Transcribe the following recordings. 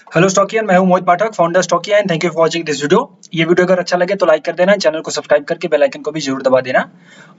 Hello Stockian, मैं हूं Mohit Pathak, founder Stockia and thank you for watching this video. ये video अगर अच्छा लगे तो लाइक कर देना, चैनल को सब्सक्राइब करके बेल आइकन को भी जरूर दबा देना।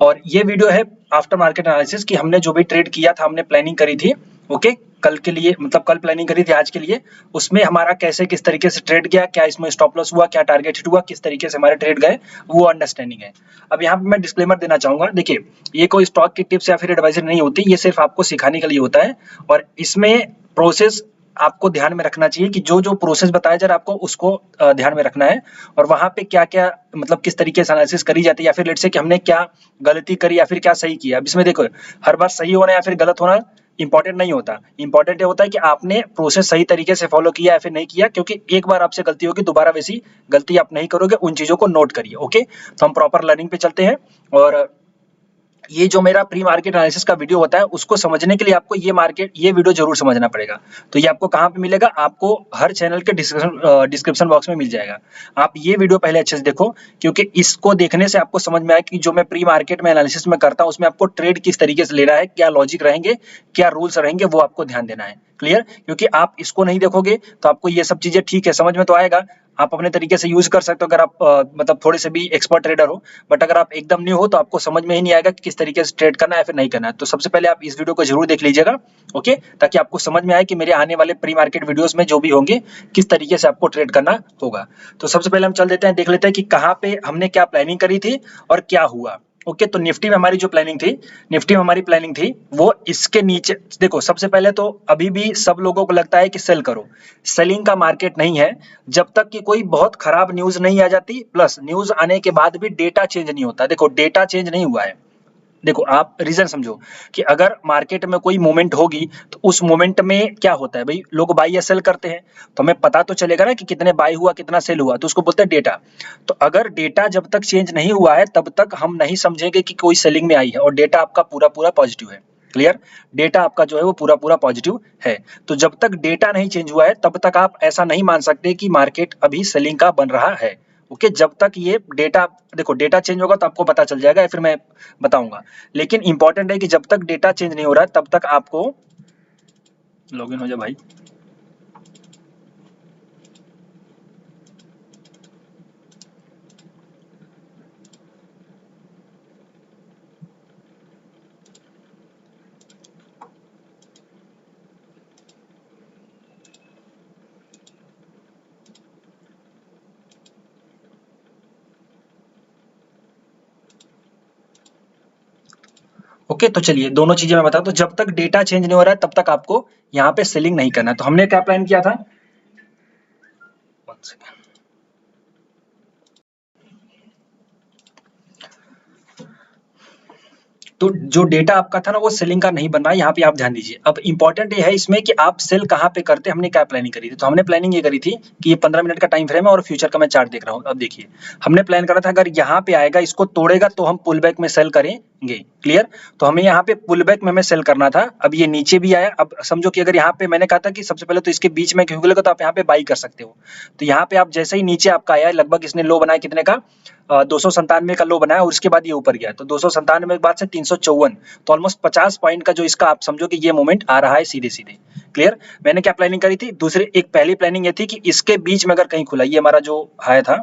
और ये वीडियो है आफ्टर मार्केट एनालिसिस कि हमने जो भी ट्रेड किया था, हमने प्लानिंग करी थी। ओके, कल के लिए मतलब कल प्लानिंग करी थी आज के लिए, उसमें हमारा कैसे किस तरीके से ट्रेड गया, क्या इसमें स्टॉप लॉस हुआ, क्या टारगेट हिट हुआ, किस तरीके से हमारे ट्रेड गए, वो अंडरस्टैंडिंग है। अब यहाँ पे मैं डिस्क्लेमर देना चाहूंगा। देखिए, ये कोई स्टॉक की टिप्स या फिर एडवाइजरी नहीं होती, ये सिर्फ आपको सिखाने के लिए होता है। और इसमें प्रोसेस आपको ध्यान में रखना चाहिए कि जो जो प्रोसेस बताया जा रहा है आपको उसको ध्यान में रखना है। और वहां पे क्या क्या मतलब किस तरीके से एनालिसिस करी जाती है, या फिर लेट्स से कि हमने क्या गलती करी या फिर क्या सही किया। अब इसमें देखो, हर बार सही होना या फिर गलत होना इंपॉर्टेंट नहीं होता। इंपॉर्टेंट ये होता है कि आपने प्रोसेस सही तरीके से फॉलो किया या फिर नहीं किया, क्योंकि एक बार आपसे गलती होगी, दोबारा वैसी गलती आप नहीं करोगे। उन चीजों को नोट करिए। ओके, तो हम प्रॉपर लर्निंग पे चलते हैं। और ये जो मेरा प्री मार्केट एनालिसिस का वीडियो होता है, उसको समझने के लिए आपको ये वीडियो जरूर समझना पड़ेगा। तो ये आपको कहाँ पे मिलेगा? आपको हर चैनल के डिस्क्रिप्शन बॉक्स में मिल जाएगा। आप ये वीडियो पहले अच्छे से देखो, क्योंकि इसको देखने से आपको समझ में आए कि जो मैं प्री मार्केट में एनालिसिस में करता हूँ, उसमें आपको ट्रेड किस तरीके से लेना है, क्या लॉजिक रहेंगे, क्या रूल्स रहेंगे, वो आपको ध्यान देना है। क्लियर? क्योंकि आप इसको नहीं देखोगे तो आपको ये सब चीजें ठीक है समझ में तो आएगा, आप अपने तरीके से यूज कर सकते हो अगर आप मतलब थोड़े से भी एक्सपर्ट ट्रेडर हो। बट अगर आप एकदम न्यू हो तो आपको समझ में ही नहीं आएगा कि किस तरीके से ट्रेड करना है फिर नहीं करना है। तो सबसे पहले आप इस वीडियो को जरूर देख लीजिएगा। ओके, ताकि आपको समझ में आए कि मेरे आने वाले प्री मार्केट वीडियोस में जो भी होंगे किस तरीके से आपको ट्रेड करना होगा। तो सबसे पहले हम चल देते हैं, देख लेते हैं कि कहाँ पे हमने क्या प्लानिंग करी थी और क्या हुआ। ओके, तो निफ्टी में हमारी जो प्लानिंग थी, निफ्टी में हमारी प्लानिंग थी वो इसके नीचे। देखो, सबसे पहले तो अभी भी सब लोगों को लगता है कि सेल करो। सेलिंग का मार्केट नहीं है जब तक कि कोई बहुत खराब न्यूज नहीं आ जाती, प्लस न्यूज आने के बाद भी डेटा चेंज नहीं होता। देखो, डेटा चेंज नहीं हुआ है। देखो, आप रीजन समझो कि अगर मार्केट में कोई मूवमेंट होगी तो उस मूवमेंट में क्या होता है भाई, लोग बाई या सेल करते हैं, तो हमें पता तो चलेगा ना कि कितने बाई हुआ कितना सेल हुआ, तो उसको बोलते हैं डेटा। तो अगर डेटा जब तक चेंज नहीं हुआ है तब तक हम नहीं समझेंगे कि कोई सेलिंग में आई है, और डेटा आपका पूरा पूरा पॉजिटिव है। क्लियर? डेटा आपका जो है वो पूरा पूरा पॉजिटिव है। तो जब तक डेटा नहीं चेंज हुआ है तब तक आप ऐसा नहीं मान सकते कि मार्केट अभी सेलिंग का बन रहा है। ओके, जब तक ये डेटा, देखो डेटा चेंज होगा तो आपको पता चल जाएगा या फिर मैं बताऊंगा। लेकिन इंपॉर्टेंट है कि जब तक डेटा चेंज नहीं हो रहा है तब तक आपको लॉगिन हो जाए भाई। ओके, तो चलिए दोनों चीजें मैं बताऊं। तो जब तक डेटा चेंज नहीं हो रहा है तब तक आपको यहाँ पे सेलिंग नहीं करना है। तो हमने क्या प्लान किया था, One second. तो जो डेटा आपका था ना वो सेलिंग का नहीं बन रहा है, यहाँ पे आप ध्यान दीजिए। अब इंपॉर्टेंट ये है इसमें कि आप सेल कहाँ पे करते हैं। हमने क्या प्लानिंग करी थी, तो हमने प्लानिंग ये करी थी कि ये 15 मिनट का टाइम फ्रेम है और फ्यूचर का मैं चार्ट देख रहा हूँ। अब देखिए, हमने प्लान करा था अगर यहाँ पे आएगा, इसको तोड़ेगा तो हम पुल बैक में सेल करेंगे। क्लियर? तो हमें यहाँ पे पुल बैक में हमें सेल करना था। अब ये नीचे भी आया, अब समझो कि अगर यहाँ पे मैंने कहा था कि सबसे पहले तो इसके बीच में क्यों खुलेगा तो आप यहाँ पे बाई कर सकते हो। तो यहाँ पे आप जैसे ही नीचे आपका आया, लगभग इसने लो बनाया कितने का, 297 का लो बनाया, और उसके बाद ये ऊपर गया तो 297 के बाद से 354, तो ऑलमोस्ट 50 पॉइंट का जो इसका आप समझो कि ये मोमेंट आ रहा है सीधे सीधे। क्लियर? मैंने क्या प्लानिंग करी थी, दूसरी एक पहली प्लानिंग ये थी कि इसके बीच में अगर कहीं खुला, ये हमारा जो हाई था,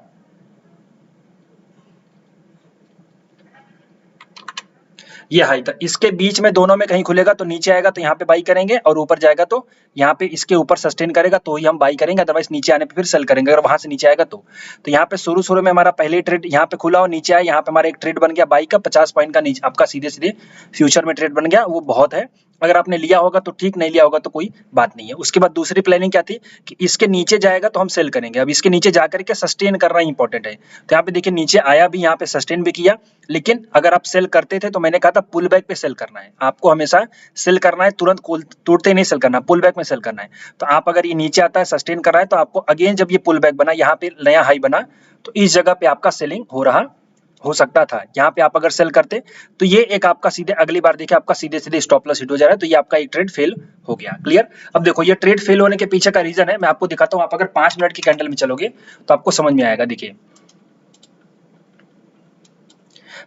ये हाई था, इसके बीच में दोनों में कहीं खुलेगा तो नीचे आएगा तो यहाँ पे बाई करेंगे, और ऊपर जाएगा तो यहाँ पे इसके ऊपर सस्टेन करेगा तो ही हम बाई करेंगे, अदरवाइज नीचे आने पे फिर सेल करेंगे अगर वहां से नीचे आएगा तो यहाँ पे शुरू शुरू में हमारा पहले ट्रेड यहाँ पे खुला और नीचे आया, यहाँ पे हमारा एक ट्रेड बन गया बाई का 50 पॉइंट का, नीचे आपका सीधे सीधे फ्यूचर में ट्रेड बन गया, वो बहुत है। अगर आपने लिया होगा तो ठीक, नहीं लिया होगा तो कोई बात नहीं है। उसके बाद दूसरी प्लानिंग क्या थी कि इसके नीचे जाएगा तो हम सेल करेंगे। अब इसके नीचे जाकर के सस्टेन करना इंपॉर्टेंट है। तो यहाँ पे देखिए नीचे आया भी, यहाँ पे सस्टेन भी किया, लेकिन अगर आप सेल करते थे तो मैंने कहा था पुल बैक पे सेल करना है। आपको हमेशा सेल करना है, तुरंत टूटते नहीं सेल करना, पुल बैक में सेल करना है। तो आप अगर ये नीचे आता है सस्टेन कर रहा है तो आपको अगेन जब ये पुल बैक बना, यहाँ पे नया हाई बना, तो इस जगह पे आपका सेलिंग हो सकता था। यहाँ पे आप अगर सेल करते तो ये एक आपका सीधे अगली बार देखिए आपका सीधे सीधे स्टॉप लॉस हिट हो जा रहा है, तो ये आपका एक ट्रेड फेल हो गया। क्लियर? अब देखो, ये ट्रेड फेल होने के पीछे का रीजन है, मैं आपको दिखाता हूँ। आप अगर 5 मिनट की कैंडल में चलोगे तो आपको समझ में आएगा। देखिए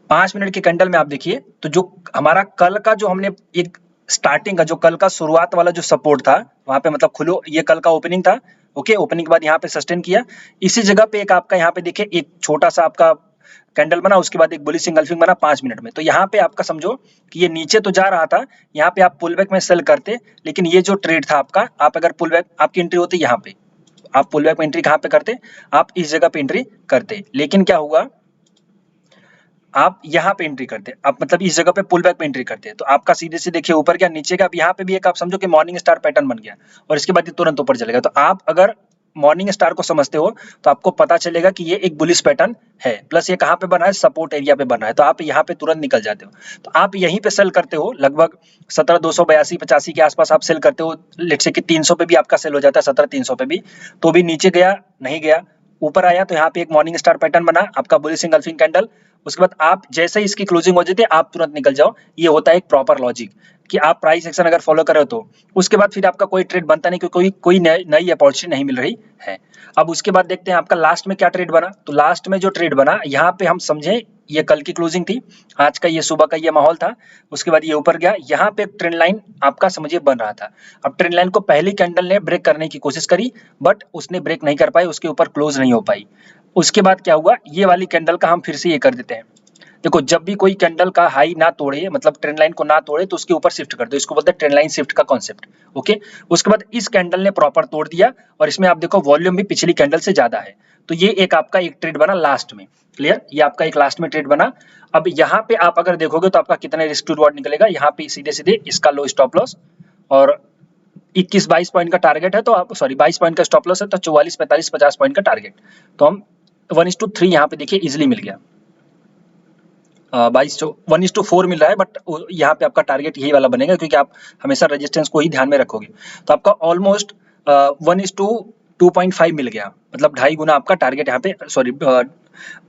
5 मिनट के कैंडल में आप देखिए, तो जो हमारा कल का जो हमने एक स्टार्टिंग का जो कल का शुरुआत वाला जो सपोर्ट था, वहां पे मतलब खुलो, ये कल का ओपनिंग था, ओके, ओपनिंग के बाद यहाँ पे सस्टेन किया, इसी जगह पे एक आपका यहाँ पे देखिए एक छोटा सा आपका कैंडल बना, उसके बाद एक बुलिश इंगल्फिंग बना 5 मिनट में। तो यहाँ पे आपका समझो कि ये नीचे तो जा रहा था, यहाँ पे आप पुल बैक में सेल करते, लेकिन ये जो ट्रेड था आपका, आप अगर पुल बैक आपकी एंट्री होती यहाँ पे, आप पुल बैक में एंट्री कहाँ पे करते, आप इस जगह पे एंट्री करते, लेकिन क्या हुआ, आप यहाँ पे एंट्री करते, आप मतलब इस जगह पे पुल बैक पे एंट्री करते हैं, तो आपका सीधे से देखिए ऊपर गया, नीचे का, अब यहाँ पे भी एक आप समझो कि मॉर्निंग स्टार पैटर्न बन गया और इसके बाद ये तुरंत ऊपर चलेगा। तो आप अगर मॉर्निंग स्टार को समझते हो तो आपको पता चलेगा कि ये एक बुलिश पैटर्न है, प्लस ये कहाँ पे बना है, सपोर्ट एरिया पे बना है, तो आप यहाँ पे तुरंत निकल जाते हो। तो आप यहीं पे सेल करते हो, लगभग 17,282-85 के आसपास आप सेल करते हो। लेट्स से कि 300 पे भी आपका सेल हो जाता है, 17,300 पे भी, तो भी नीचे गया नहीं गया, ऊपर आया तो यहाँ पे एक मॉर्निंग स्टार पैटर्न बना आपका बुलिश इंगल्फिंग कैंडल, उसके बाद आप जैसे ही इसकी क्लोजिंग हो जाती है आप तुरंत निकल जाओ। ये होता है एक प्रॉपर लॉजिक कि आप प्राइस एक्शन अगर फॉलो कर रहे हो तो उसके बाद फिर आपका कोई ट्रेड बनता नहीं, क्योंकि कोई नई अपॉर्चुनिटी नहीं मिल रही है। अब उसके बाद देखते हैं आपका लास्ट में क्या ट्रेड बना। तो लास्ट में जो ट्रेड बना, यहाँ पे हम समझे ये कल की क्लोजिंग थी, आज का ये सुबह का ये माहौल था, उसके बाद ये ऊपर गया, यहाँ पे एक ट्रेंड लाइन आपका समझिए बन रहा था। अब ट्रेंड लाइन को पहली कैंडल ने ब्रेक करने की कोशिश करी, बट उसने ब्रेक नहीं कर पाई, उसके ऊपर क्लोज नहीं हो पाई। उसके बाद क्या हुआ, ये वाली कैंडल का हम फिर से ये कर देते हैं। देखो जब भी कोई कैंडल का हाई ना तोड़े, मतलब ट्रेंड लाइन को ना तोड़े, तो उसके ऊपर शिफ्ट कर दो, इसको बोलते हैं ट्रेंड लाइन शिफ्ट का कॉन्सेप्ट। ओके, उसके बाद इस कैंडल ने प्रॉपर तोड़ दिया और इसमें आप देखो वॉल्यूम भी पिछली कैंडल से ज्यादा है, तो ये एक आपका एक ट्रेड बना लास्ट में। क्लियर, ये आपका एक लास्ट में ट्रेड बना। अब यहाँ पे आप अगर देखोगे तो आपका कितना रिस्क टू रिवॉर्ड निकलेगा, यहाँ पे सीधे सीधे इसका लो स्टॉप लॉस और 21-22 पॉइंट का टारगेट है, तो आप सॉरी 22 पॉइंट का स्टॉप लॉस है, तो 44, 45, 50 पॉइंट का टारगेट, तो हम 1:3 यहाँ पे देखिए इजिली मिल गया। 1:4 मिल रहा है, बट यहाँ पे आपका टारगेट यही वाला बनेगा, क्योंकि आप हमेशा रेजिस्टेंस को ही ध्यान में रखोगे। तो आपका ऑलमोस्ट 1:2.5 मिल गया, मतलब 2.5 गुना आपका टारगेट यहाँ पे, सॉरी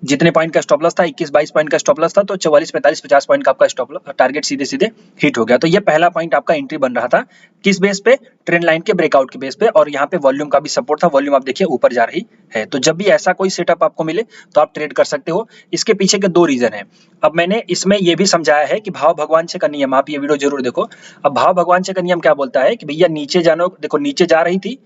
जितने पॉइंट का स्टॉप लॉस था, 21-22 पॉइंट का स्टॉप लॉस था, तो 44, 45, 50 पॉइंट का आपका स्टॉप टारगेट सीधे सीधे हिट हो गया। तो ये पहला पॉइंट आपका एंट्री बन रहा था, किस बेस पे, ट्रेंड लाइन के ब्रेकआउट के बेस पे, और यहाँ पे वॉल्यूम का भी सपोर्ट था, वॉल्यूम आप देखिए ऊपर जा रही है। तो जब भी ऐसा कोई सेटअप आपको मिले तो आप ट्रेड कर सकते हो। इसके पीछे के 2 रीजन है। अब मैंने इसमें ये भी समझाया है कि भाव भगवान से का नियम, आप ये वीडियो जरूर देखो। अब भाव भगवान से का नियम क्या बोलता है कि भैया नीचे जानो, देखो नीचे जा रही थी,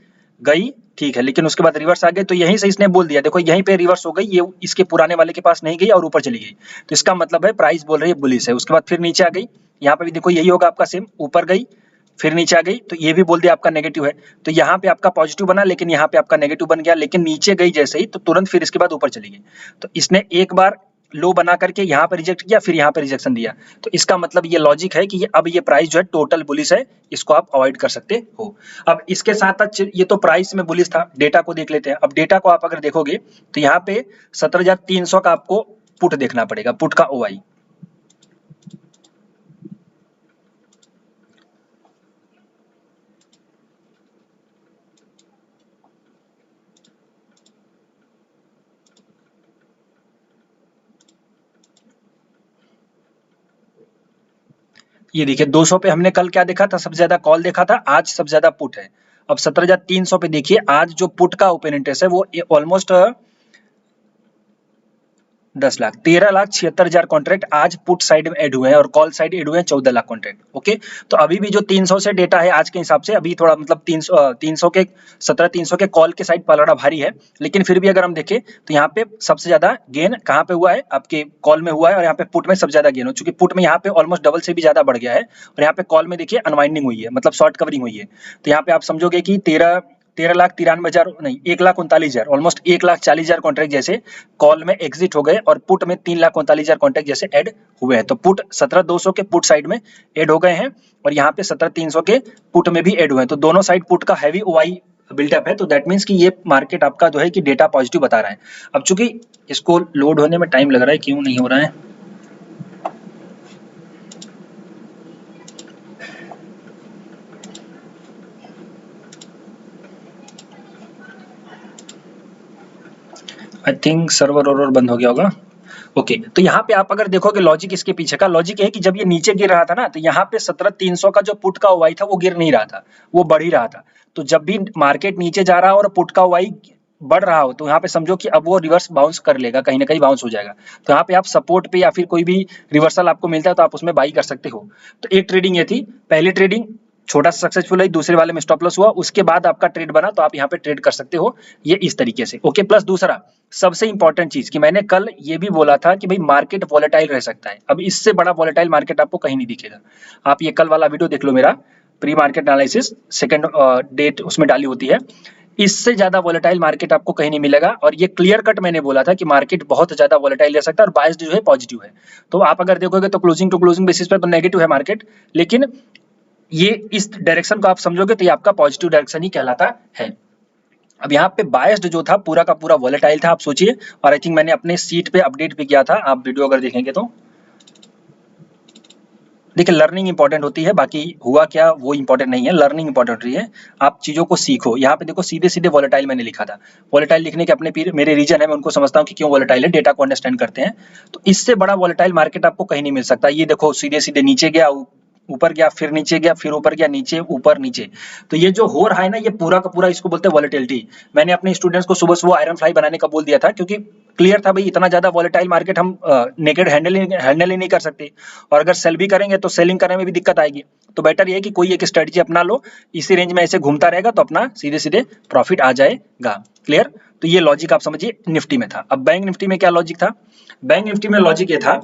गई ठीक है, लेकिन उसके बाद रिवर्स आ गए, तो यहीं से इसने बोल दिया देखो यहीं पे रिवर्स हो गई, ये इसके पुराने वाले के पास नहीं गई और ऊपर चली गई, तो इसका मतलब है प्राइस बोल रही है बुलिश है। उसके बाद फिर नीचे आ गई, यहाँ पे भी देखो यही होगा आपका सेम, ऊपर गई फिर नीचे आ गई, तो ये भी बोल दिया आपका नेगेटिव है। तो यहाँ पे आपका पॉजिटिव बना, लेकिन यहाँ पे आपका नेगेटिव बन गया, लेकिन नीचे गई जैसे ही तो तुरंत फिर इसके बाद ऊपर चली गई। तो इसने एक बार लो बना करके यहाँ पे रिजेक्ट किया, फिर यहाँ पे रिजेक्शन दिया, तो इसका मतलब ये लॉजिक है कि ये अब ये प्राइस जो है टोटल बुलिश है, इसको आप अवॉइड कर सकते हो। अब इसके साथ ये तो प्राइस में बुलिश था, डेटा को देख लेते हैं। अब डेटा को आप अगर देखोगे तो यहाँ पे 17,300 का आपको पुट देखना पड़ेगा, पुट का ओआई। ये देखिए 200 पे हमने कल क्या देखा था, सबसे ज्यादा कॉल देखा था, आज सबसे ज्यादा पुट है। अब 17,300 पे देखिए आज जो पुट का ओपन इंटरेस्ट है वो ऑलमोस्ट 10 लाख 13,76,000 कॉन्ट्रैक्ट आज पुट साइड में ऐड हुए हैं और कॉल साइड ऐड हुए हैं 14 लाख कॉन्ट्रैक्ट। ओके, तो अभी भी जो 300 से डेटा है आज के हिसाब से अभी थोड़ा मतलब 300 के 17,300 के कॉल के साइड पलड़ा भारी है, लेकिन फिर भी अगर हम देखें तो यहाँ पे सबसे ज्यादा गेन कहाँ पे हुआ है, आपके कॉल में हुआ है, और यहाँ पे पुट में सबसे ज्यादा गेन हो, चूंकि पुट में यहाँ पे ऑलमोस्ट डबल से भी ज्यादा बढ़ गया है, और यहाँ पे कॉल में देखिए अनवाइंडिंग हुई है, मतलब शॉर्ट कवरिंग हुई है। तो यहाँ पे आप समझोगे कि 13,93,000 नहीं 1,39,000 ऑलमोस्ट 1,40,000 कॉन्ट्रैक्ट जैसे कॉल में एग्जिट हो गए और पुट में 3,39,000 कॉन्ट्रैक्ट जैसे ऐड हुए हैं। तो पुट 17,200 के पुट साइड में ऐड हो गए हैं और यहाँ पे 17,300 के पुट में भी ऐड हुए हैं, तो दोनों साइड पुट का हैवी ओआई बिल्डअप है। तो दैट मीन्स कि ये मार्केट आपका जो है कि डेटा पॉजिटिव बता रहा है। अब चूंकि इसको लोड होने में टाइम लग रहा है, क्यों नहीं हो रहा है, आई थिंक सर्वर और बंद हो गया होगा। ओके, तो यहाँ पे आप अगर देखोगे लॉजिक इसके पीछे का लॉजिक है कि जब ये नीचे गिर रहा था ना, तो यहाँ पे 17,300 का जो पुट का ओआई था वो गिर नहीं रहा था, वो बढ़ ही रहा था। तो जब भी मार्केट नीचे जा रहा हो और पुट का ओआई बढ़ रहा हो तो यहाँ पे समझो कि अब वो रिवर्स बाउंस कर लेगा, कहीं ना कहीं बाउंस हो जाएगा। तो यहाँ पे आप सपोर्ट पे या फिर कोई भी रिवर्सल आपको मिलता है तो आप उसमें बाई कर सकते हो। तो एक ट्रेडिंग ये थी, पहली ट्रेडिंग छोटा सा सक्सेसफुल है, दूसरे वाले में स्टॉप लॉस हुआ, उसके बाद आपका ट्रेड बना तो आप यहाँ पे ट्रेड कर सकते हो ये इस तरीके से। ओके, प्लस दूसरा सबसे इंपॉर्टेंट चीज कि मैंने कल ये भी बोला था कि भाई मार्केट वॉलेटाइल रह सकता है। अब इससे बड़ा वॉलेटाइल मार्केट आपको कहीं नहीं दिखेगा। आप ये कल वाला वीडियो देख लो मेरा, pre market analysis second date उसमें डाली होती है। इससे ज्यादा वॉलेटाइल मार्केट आपको कहीं नहीं मिलेगा। और ये क्लियर कट मैंने बोला था कि मार्केट बहुत ज्यादा वॉलेटाइल रह सकता है और बायस्ड जो है पॉजिटिव है। तो आप अगर देखोगे तो क्लोजिंग टू क्लोजिंग बेसिस पे तो नेगेटिव है मार्केट, लेकिन ये इस डायरेक्शन को आप समझोगे तो ये आपका पॉजिटिव डायरेक्शन ही कहलाता है। अब यहाँ पे बायस्ड जो था पूरा का पूरा वॉलेटाइल था, आप सोचिए। और आई थिंक मैंने अपने सीट पे अपडेट भी किया था, आप वीडियो अगर देखेंगे तो देखिए लर्निंग इंपॉर्टेंट होती है, बाकी हुआ क्या वो इंपॉर्टेंट नहीं है, लर्निंग इंपॉर्टेंट रही है। आप चीजों को सीखो। यहाँ पे देखो सीधे सीधे वॉलेटाइल मैंने लिखा था। वॉलेटाइल लिखने के अपने मेरे रीजन है, मैं उनको समझता हूँ कि क्यों वॉलेटाइल है, डेटा को अंडरस्टैंड करते हैं। तो इससे बड़ा वॉलेटाइल मार्केट आपको कहीं नहीं मिल सकता। ये देखो सीधे सीधे नीचे गया, ऊपर गया, फिर नीचे गया, फिर ऊपर गया, नीचे ऊपर नीचे। तो ये जो हो रहा है ना, ये पूरा का पूरा इसको बोलते हैं वॉलेटिलिटी। मैंने अपने स्टूडेंट्स को सुबह सुबह आयरन फ्लाई बनाने का बोल दिया था, क्योंकि क्लियर था भाई इतना ज्यादा वॉलेटाइल मार्केट हम नेकेड हैंडल ही नहीं कर सकते। और अगर सेल भी करेंगे तो सेलिंग करने में भी दिक्कत आएगी। तो बेटर ये है कि कोई एक स्ट्रेटजी अपना लो, इसी रेंज में ऐसे घूमता रहेगा तो अपना सीधे सीधे प्रॉफिट आ जाएगा। क्लियर? तो ये लॉजिक आप समझिए निफ्टी में था। अब बैंक निफ्टी में क्या लॉजिक था? बैंक निफ्टी में लॉजिक ये था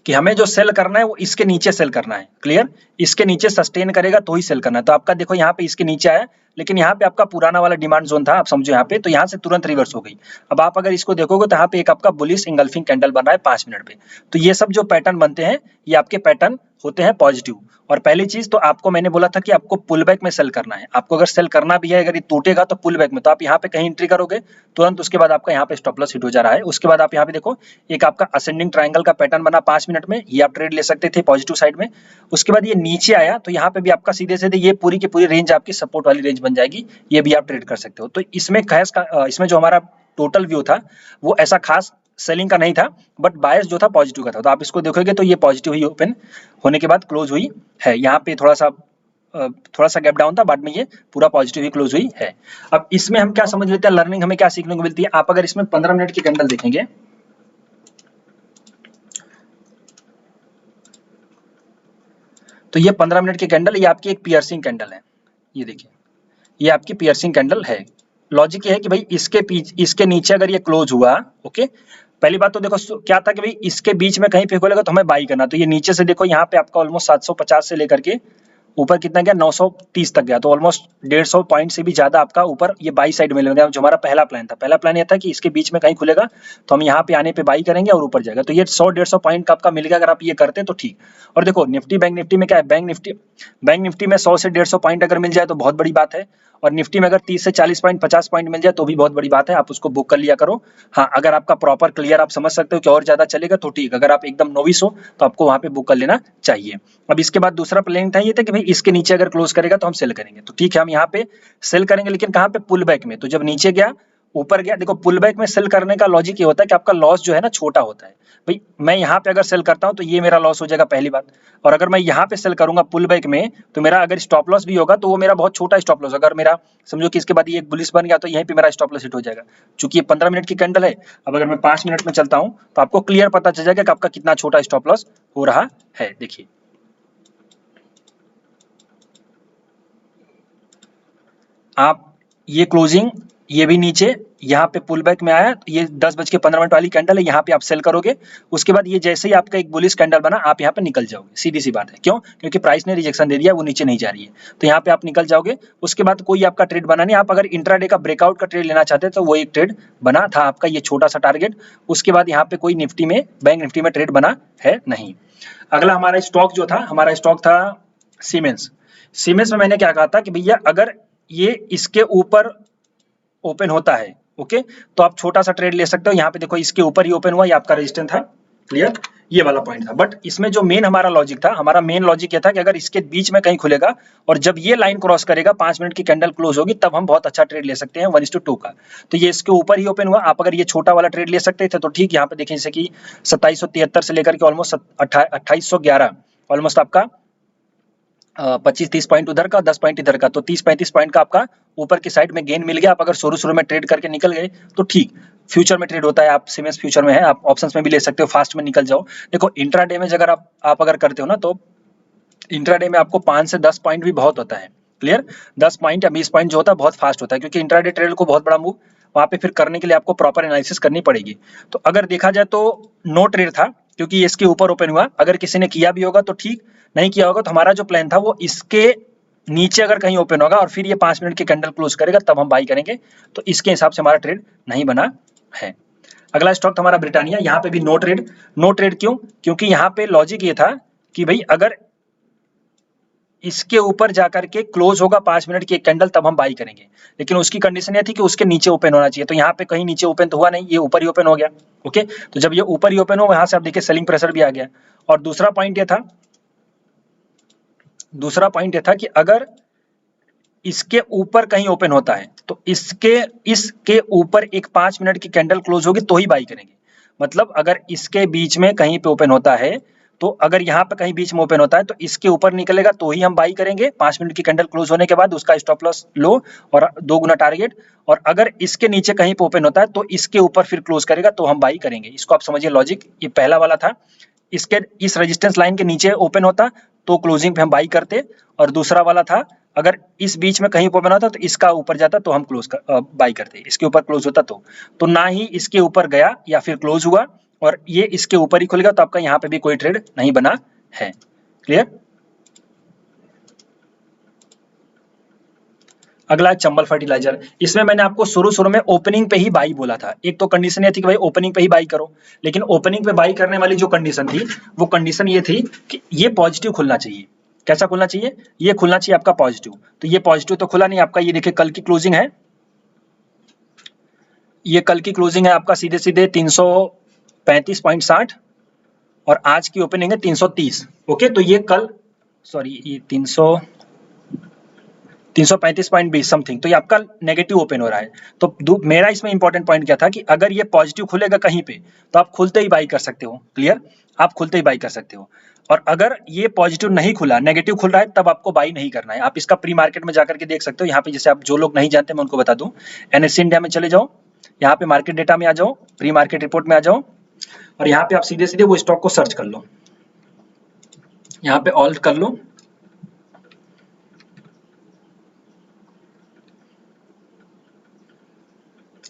कि हमें जो सेल करना है वो इसके नीचे सेल करना है। क्लियर? इसके नीचे सस्टेन करेगा तो ही सेल करना है। तो आपका देखो यहाँ पे इसके नीचे आया, लेकिन यहाँ पे आपका पुराना वाला डिमांड जोन था, आप समझो यहाँ पे, तो यहाँ से तुरंत रिवर्स हो गई। अब आप अगर इसको देखोगे तो यहाँ पे एक आपका बुलिश इंगल्फिंग कैंडल बन रहा है 5 मिनट पे। तो ये सब जो पैटर्न बनते हैं ये आपके पैटर्न होते हैं पॉजिटिव। और पहली चीज तो आपको मैंने बोला था कि आपको पुल बैक में सेल करना है। आपको अगर सेल करना भी है, अगर ये टूटेगा तो पुल बैक में, तो आप यहाँ पे कहीं एंट्री करोगे तुरंत, उसके बाद आपका यहाँ पे स्टॉप लॉस हिट हो जा रहा है। उसके बाद आप यहाँ पे देखो एक आपका असेंडिंग ट्रायंगल का पैटर्न बना 5 मिनट में, ये आप ट्रेड ले सकते थे पॉजिटिव साइड में। उसके बाद ये नीचे आया तो यहाँ पे भी आपका सीधे सीधे ये पूरी की पूरी रेंज आपकी सपोर्ट वाली रेंज बन जाएगी, ये भी आप ट्रेड कर सकते हो। तो इसमें इसमें जो हमारा टोटल व्यू था वो ऐसा खास सेलिंग का नहीं था, बट बायस जो था पॉजिटिव का था। तो आप इसको देखोगे तो ये पॉजिटिव ही ओपन होने के बाद क्लोज हुई है। यहाँ पे थोड़ा सा गैप डाउन था, बाद में ये पूरा पॉजिटिव ही क्लोज हुई है। अब इसमें हम क्या समझ लेते हैं, लर्निंग हमें क्या सीखने को मिलती है। आप अगर इसमें 15 मिनट की कैंडल देखेंगे तो ये 15 मिनट की कैंडल, ये आपकी एक पियर्सिंग कैंडल है। ये देखिए ये आपकी पियर्सिंग कैंडल है। लॉजिक ये है कि भाई इसके नीचे अगर ये क्लोज हुआ, ओके, पहली बात तो देखो क्या था कि भाई इसके बीच में कहीं पे खोलेगा तो हमें बाई करना। तो ये नीचे से देखो यहाँ पे आपका ऑलमोस्ट 750 से लेकर के ऊपर कितना गया, 930 तक गया। तो ऑलमोस्ट 150 पॉइंट से भी ज्यादा आपका ऊपर ये बाई साइड में गया। जो हमारा पहला प्लान था, पहला प्लान ये था कि इसके बीच में कहीं खुलेगा तो हम यहाँ पे आने पे बाई करेंगे और ऊपर जाएगा। तो ये 100-150 पॉइंट का आपका मिल गया अगर आप ये करते तो ठीक। और देखो निफ्टी बैंक निफ्टी में क्या है, बैंक निफ्टी में 100 से 150 पॉइंट अगर मिल जाए तो बहुत बड़ी बात है। और निफ्टी में अगर 30 से 40 पॉइंट 50 पॉइंट मिल जाए तो भी बहुत बड़ी बात है, आप उसको बुक कर लिया करो। हाँ, अगर आपका प्रॉपर क्लियर आप समझ सकते हो कि और ज्यादा चलेगा तो ठीक, अगर आप एकदम नोविस हो तो आपको वहां पे बुक कर लेना चाहिए। अब इसके बाद दूसरा प्लान था ये था कि भाई इसके नीचे अगर क्लोज करेगा तो हम सेल करेंगे। तो ठीक है, हम यहाँ पे सेल करेंगे, लेकिन कहाँ पे, पुल बैक में। तो जब नीचे गया ऊपर गया, देखो पुल बैक में सेल करने का लॉजिक ये होता है कि आपका लॉस जो है ना छोटा होता है। भाई मैं यहाँ पे अगर सेल करता हूँ तो ये मेरा लॉस हो जाएगा पहली बात। और अगर मैं यहाँ पे सेल करूंगा पुल बैक में तो मेरा अगर स्टॉप लॉस भी होगा तो वो मेरा बहुत छोटा स्टॉप लॉस। अगर मेरा समझो कि इसके बाद ये एक बुलिश बन गया तो यहीं पे मेरा स्टॉप लॉस हिट हो जाएगा। चूंकि ये 15 मिनट की कैंडल है, अब अगर मैं 5 मिनट में चलता हूँ तो आपको क्लियर पता चल जाएगा कि आपका कितना छोटा स्टॉप लॉस हो रहा है। देखिए आप ये क्लोजिंग, ये भी नीचे, यहाँ पे पुल बैक में आया, ये 10:15 वाली कैंडल है, यहाँ पे आप सेल करोगे। उसके बाद ये जैसे ही आपका एक बुलिश कैंडल बना आप यहाँ पे निकल जाओगे, सीधी सी बात है। क्यों? क्योंकि प्राइस ने रिजेक्शन दे दिया, वो नीचे नहीं जा रही है, तो यहाँ पे आप निकल जाओगे। उसके बाद कोई आपका ट्रेड बना नहीं। आप अगर इंट्राडे का ब्रेकआउट का ट्रेड लेना चाहते तो वो एक ट्रेड बना था आपका, ये छोटा सा टारगेट। उसके बाद यहाँ पे कोई निफ्टी में, बैंक निफ्टी में ट्रेड बना है नहीं। अगला हमारा स्टॉक जो था, हमारा स्टॉक था सीमेंस। सीमेंस में मैंने क्या कहा था कि भैया अगर ये इसके ऊपर ओपन होता है, ओके, तो आप छोटा सा ट्रेड ले सकते हो। यहाँ पे देखो इसके ऊपर ही ओपन हुआ, ये आपका रेजिस्टेंस था। क्लियर? ये वाला पॉइंट था। बट इसमें जो मेन हमारा लॉजिक था, हमारा मेन लॉजिक ये था कि अगर इसके बीच में कहीं खुलेगा और जब ये लाइन क्रॉस करेगा, 5 मिनट की कैंडल क्लोज होगी, तब हम बहुत अच्छा ट्रेड ले सकते हैं 1:2 का। तो ये इसके ऊपर ही ओपन हुआ। आप अगर ये छोटा वाला ट्रेड ले सकते थे तो ठीक। यहाँ पे देखें जैसे कि 2773 से लेकर के ऑलमोस्ट 2811, ऑलमोस्ट आपका 25-30 पॉइंट उधर का, 10 पॉइंट इधर का, तो 30-35 पॉइंट का आपका ऊपर की साइड में गेन मिल गया। आप अगर शुरू में ट्रेड करके निकल गए तो ठीक। फ्यूचर में ट्रेड होता है, आप सीमेंस फ्यूचर में है, आप ऑप्शंस में भी ले सकते हो, फास्ट में निकल जाओ। देखो इंट्राडे में अगर आप अगर करते हो ना, तो इंट्राडे में आपको 5 से 10 पॉइंट भी बहुत होता है। क्लियर, 10 पॉइंट या 20 पॉइंट जो होता है बहुत फास्ट होता है, क्योंकि इंट्राडे ट्रेड को बहुत बड़ा मूव वहाँ पे फिर करने के लिए आपको प्रॉपर एनालिसिस करनी पड़ेगी। तो अगर देखा जाए तो नो ट्रेड था, क्योंकि इसके ऊपर ओपन हुआ। अगर किसी ने किया भी होगा तो ठीक, नहीं किया होगा तो हमारा जो प्लान था वो इसके नीचे अगर कहीं ओपन होगा और फिर ये 5 मिनट की कैंडल क्लोज करेगा तब हम बाई करेंगे। तो इसके हिसाब से हमारा ट्रेड नहीं बना है। अगला स्टॉक हमारा ब्रिटानिया, यहाँ पे भी नो ट्रेड। नो ट्रेड क्यों? क्योंकि यहाँ पे लॉजिक ये था कि भाई अगर इसके ऊपर जाकर के क्लोज होगा 5 मिनट की एक कैंडल तब हम बाई करेंगे, लेकिन उसकी कंडीशन ये थी कि उसके नीचे ओपन होना चाहिए। तो यहाँ पे कहीं नीचे ओपन तो हुआ नहीं, ये ऊपर ही ओपन हो गया। ओके, तो जब ये ऊपर ही ओपन हो, वहां से आप देखिए सेलिंग प्रेशर भी आ गया। और दूसरा पॉइंट ये था कि अगर इसके ऊपर कहीं ओपन होता है तो इसके ऊपर एक 5 मिनट की कैंडल क्लोज होगी तो ही बाई करेंगे। मतलब अगर इसके बीच में कहीं पे ओपन होता है, तो अगर यहाँ पे कहीं बीच में ओपन होता है तो इसके ऊपर निकलेगा तो ही हम बाई करेंगे। 5 मिनट की कैंडल क्लोज होने के बाद उसका स्टॉप लॉस लो और 2 गुना टारगेट। और अगर इसके नीचे कहीं पे ओपन होता है तो इसके ऊपर फिर क्लोज करेगा तो हम बाई करेंगे। इसको आप समझिए लॉजिक। ये पहला वाला था, इसके इस रेजिस्टेंस लाइन के नीचे ओपन होता तो क्लोजिंग पे हम बाई करते, और दूसरा वाला था अगर इस बीच में कहीं ओपन होता तो इसका ऊपर जाता तो हम बाई करते, इसके ऊपर क्लोज होता तो ना ही इसके ऊपर गया या फिर क्लोज हुआ और ये इसके ऊपर ही खुलेगा, तो आपका यहाँ पे भी कोई ट्रेड नहीं बना है। क्लियर। अगला चंबल फर्टिलाइजर, इसमें मैंने आपको शुरू में ओपनिंग पे ही बाई बोला था। एक तो कंडीशन ये थी कि भाई ओपनिंग पे ही बाई करो, लेकिन ओपनिंग पे बाई करने वाली जो कंडीशन थी वो कंडीशन ये थी कि ये पॉजिटिव खुलना चाहिए। कैसा खुलना चाहिए? ये खुलना चाहिए आपका पॉजिटिव। तो ये पॉजिटिव तो खुला नहीं आपका। ये देखिए कल की क्लोजिंग है, ये कल की क्लोजिंग है आपका सीधे सीधे 335.60 और आज की ओपनिंग है 330। ओके, तो ये कल ये 335.20 समथिंग, तो ये आपका नेगेटिव ओपन हो रहा है। तो मेरा इसमें इंपॉर्टेंट पॉइंट क्या था कि अगर ये पॉजिटिव खुलेगा कहीं पे तो आप खुलते ही बाई कर सकते हो। क्लियर, आप खुलते ही बाई कर सकते हो। और अगर ये पॉजिटिव नहीं खुला, नेगेटिव खुल रहा है, तब आपको बाई नहीं करना है। आप इसका प्री मार्केट में जाकर के देख सकते हो। यहाँ पे जैसे आप जो लोग नहीं जानते मैं उनको बता दूं, एनएससी इंडिया में चले जाओ, यहाँ पे मार्केट डेटा में आ जाओ, प्री मार्केट रिपोर्ट में आ जाओ और यहाँ पे आप सीधे सीधे वो स्टॉक को सर्च कर लो। यहाँ पे ऑल्ट कर लो,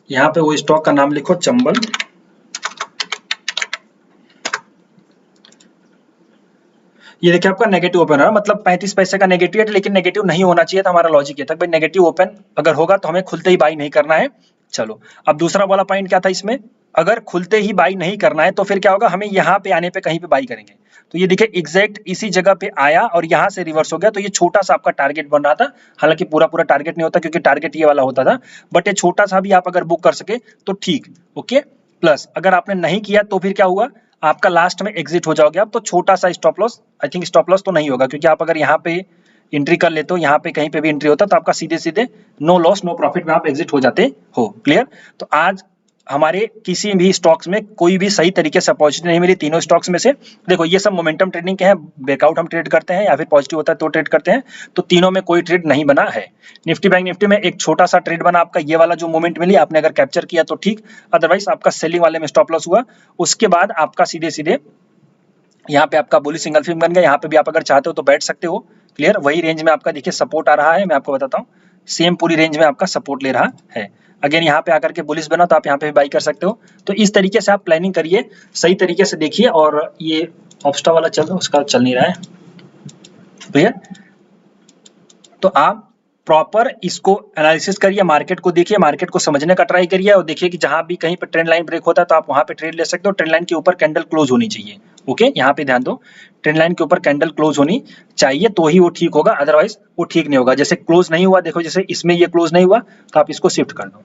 यहाँ पे वो स्टॉक का नाम लिखो चंबल। ये देखिए आपका नेगेटिव ओपन हो रहा है, मतलब 35 पैसे का नेगेटिव है, लेकिन नेगेटिव नहीं होना चाहिए था। हमारा लॉजिक ये था भाई नेगेटिव ओपन अगर होगा तो हमें खुलते ही बाई नहीं करना है। चलो, अब दूसरा वाला पॉइंट क्या था इसमें, अगर खुलते ही बाई नहीं करना है तो फिर क्या होगा, हमें यहाँ पे आने पे कहीं पे बाई करेंगे। तो ये देखिए एग्जैक्ट इसी जगह पे आया और यहाँ से रिवर्स हो गया। तो ये छोटा सा आपका टारगेट बन रहा था, हालांकि पूरा टारगेट नहीं होता क्योंकि टारगेट ये वाला होता था, बट ये छोटा सा भी आप अगर बुक कर सके तो ठीक। ओके, प्लस अगर आपने नहीं किया तो फिर क्या हुआ, आपका लास्ट में एग्जिट हो जाओगे आप। तो छोटा सा stop loss, I think stop loss तो नहीं होगा, क्योंकि आप अगर यहाँ पे एंट्री कर लेते हो, यहाँ पे कहीं पे भी एंट्री होता तो आपका सीधे सीधे नो लॉस नो प्रॉफिट में आप एग्जिट हो जाते हो। क्लियर। तो आज हमारे किसी भी स्टॉक्स में कोई भी सही तरीके से अपॉर्चुनिटी नहीं मिली। तीनों स्टॉक्स में से देखो ये सब मोमेंटम ट्रेडिंग के हैं, ब्रेकआउट हम ट्रेड करते हैं या फिर पॉजिटिव होता है तो ट्रेड करते हैं। तो तीनों में कोई ट्रेड नहीं बना है। निफ्टी बैंक निफ्टी में एक छोटा सा ट्रेड बना आपका, ये वाला जो मोमेंट मिली आपने अगर कैप्चर किया तो ठीक, अदरवाइज आपका सेलिंग वाले में स्टॉप लॉस हुआ। उसके बाद आपका सीधे सीधे यहाँ पे आपका बुलिश सिंगल फिल्म बन गया। यहाँ पे भी आप अगर चाहते हो तो बैठ सकते हो। क्लियर, वही रेंज में आपका देखिए सपोर्ट आ रहा है, मैं आपको बताता हूँ, सेम पूरी रेंज में आपका सपोर्ट ले रहा है। अगेन यहाँ पे आकर के बुलिश बना तो आप यहाँ पे भी बाई कर सकते हो। तो इस तरीके से आप प्लानिंग करिए, सही तरीके से देखिए। और ये ऑप्स्टा वाला चल रहा है, उसका चल नहीं रहा है। क्लियर, तो आप प्रॉपर इसको एनालिसिस करिए, मार्केट को देखिए, मार्केट को समझने का ट्राई करिए और देखिए कि जहां भी कहीं पे ट्रेंड लाइन ब्रेक होता है तो आप वहां पे ट्रेड ले सकते हो। ट्रेंड लाइन के ऊपर कैंडल क्लोज होनी चाहिए। ओके, यहाँ पे ध्यान दो, ट्रेंड लाइन के ऊपर कैंडल क्लोज होनी चाहिए तो ही वो ठीक होगा, अदरवाइज वो ठीक नहीं होगा। जैसे क्लोज नहीं हुआ, देखो जैसे इसमें ये क्लोज नहीं हुआ तो आप इसको शिफ्ट कर दो।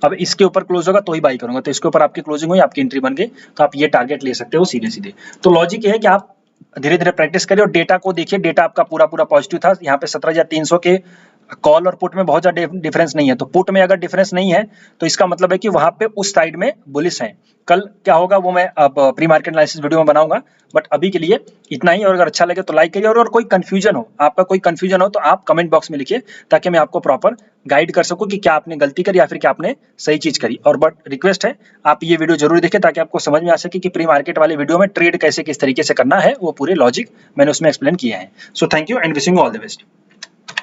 अब इसके ऊपर क्लोज होगा तो ही बाई करूंगा, तो इसके ऊपर आपकी क्लोजिंग हुई, आपकी एंट्री बन गई, तो आप ये टारगेट ले सकते हो सीधे सीधे। तो लॉजिक ये है कि आप धीरे धीरे प्रैक्टिस करिए और डेटा को देखिए। डेटा आपका पूरा पॉजिटिव था। यहाँ पे 17,300 के कॉल और पुट में बहुत ज़्यादा डिफरेंस नहीं है, तो पुट में अगर डिफरेंस नहीं है तो इसका मतलब है कि वहां पे उस साइड में बुलिश है। कल क्या होगा वो मैं अब प्री मार्केट एनालिसिस वीडियो में बनाऊंगा, बट अभी के लिए इतना ही। और अगर अच्छा लगे तो लाइक करिए, और कोई कंफ्यूजन हो, आपका कोई कंफ्यूजन हो तो आप कमेंट बॉक्स में लिखिए, ताकि मैं आपको प्रॉपर गाइड कर सकूं कि क्या आपने गलती करी या फिर क्या आपने सही चीज करी। और बट रिक्वेस्ट है आप ये वीडियो जरूर देखें, ताकि आपको समझ में आ सके कि प्री मार्केट वाले वीडियो में ट्रेड कैसे किस तरीके से करना है, वो पूरे लॉजिक मैंने उसमें एक्सप्लेन किए हैं। So thank you and wishing you all the best.